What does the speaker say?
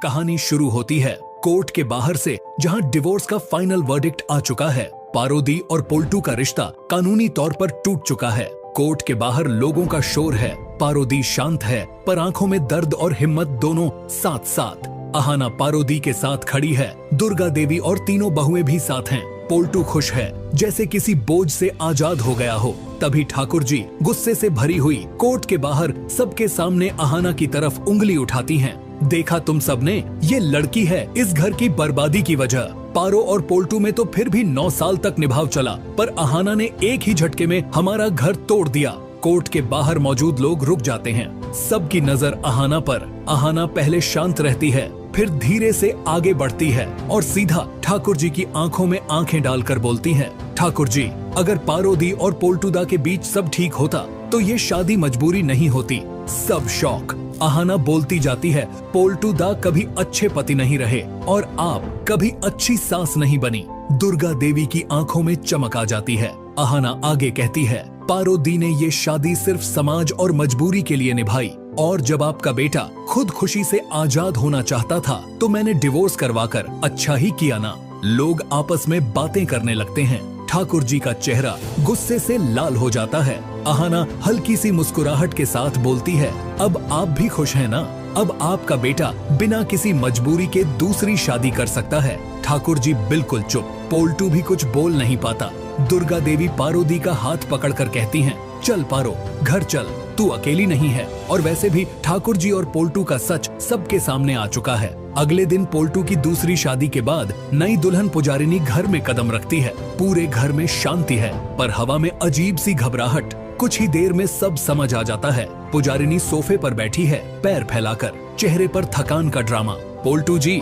कहानी शुरू होती है कोर्ट के बाहर से, जहां डिवोर्स का फाइनल वर्डिक्ट आ चुका है। पारोदी और पोल्टू का रिश्ता कानूनी तौर पर टूट चुका है। कोर्ट के बाहर लोगों का शोर है। पारोदी शांत है, पर आंखों में दर्द और हिम्मत दोनों साथ साथ। अहाना पारोदी के साथ खड़ी है। दुर्गा देवी और तीनों बहुएं भी साथ हैं। पोल्टू खुश है, जैसे किसी बोझ से आजाद हो गया हो। तभी ठाकुर जी गुस्से से भरी हुई कोर्ट के बाहर सबके सामने अहाना की तरफ उंगली उठाती हैं। देखा तुम सबने, ये लड़की है इस घर की बर्बादी की वजह। पारो और पोल्टू में तो फिर भी 9 साल तक निभाव चला, पर अहाना ने एक ही झटके में हमारा घर तोड़ दिया। कोर्ट के बाहर मौजूद लोग रुक जाते हैं। सबकी नजर अहाना पर। अहाना पहले शांत रहती है, फिर धीरे से आगे बढ़ती है और सीधा ठाकुर जी की आंखों में आंखें डालकर बोलती है, ठाकुर जी, अगर पारोदी और पोल्टूदा के बीच सब ठीक होता तो ये शादी मजबूरी नहीं होती, सब शौक। अहाना बोलती जाती है, पोल्टूदा कभी अच्छे पति नहीं रहे और आप कभी अच्छी सास नहीं बनी। दुर्गा देवी की आंखों में चमक आ जाती है। अहाना आगे कहती है, पारोदी ने ये शादी सिर्फ समाज और मजबूरी के लिए निभाई, और जब आपका बेटा खुद खुशी से आजाद होना चाहता था तो मैंने डिवोर्स करवाकर अच्छा ही किया ना। लोग आपस में बातें करने लगते हैं। ठाकुर जी का चेहरा गुस्से से लाल हो जाता है। अहाना हल्की सी मुस्कुराहट के साथ बोलती है, अब आप भी खुश हैं ना? अब आपका बेटा बिना किसी मजबूरी के दूसरी शादी कर सकता है। ठाकुर जी बिल्कुल चुप। पोल्टू भी कुछ बोल नहीं पाता। दुर्गा देवी पारोदी का हाथ पकड़कर कहती हैं, चल पारो, घर चल, तू अकेली नहीं है। और वैसे भी ठाकुर जी और पोल्टू का सच सबके सामने आ चुका है। अगले दिन पोल्टू की दूसरी शादी के बाद नई दुल्हन पुजारिनी घर में कदम रखती है। पूरे घर में शांति है, पर हवा में अजीब सी घबराहट। कुछ ही देर में सब समझ आ जाता है। पुजारिनी सोफे पर बैठी है, पैर फैलाकर, चेहरे पर थकान का ड्रामा। पोल्टू जी,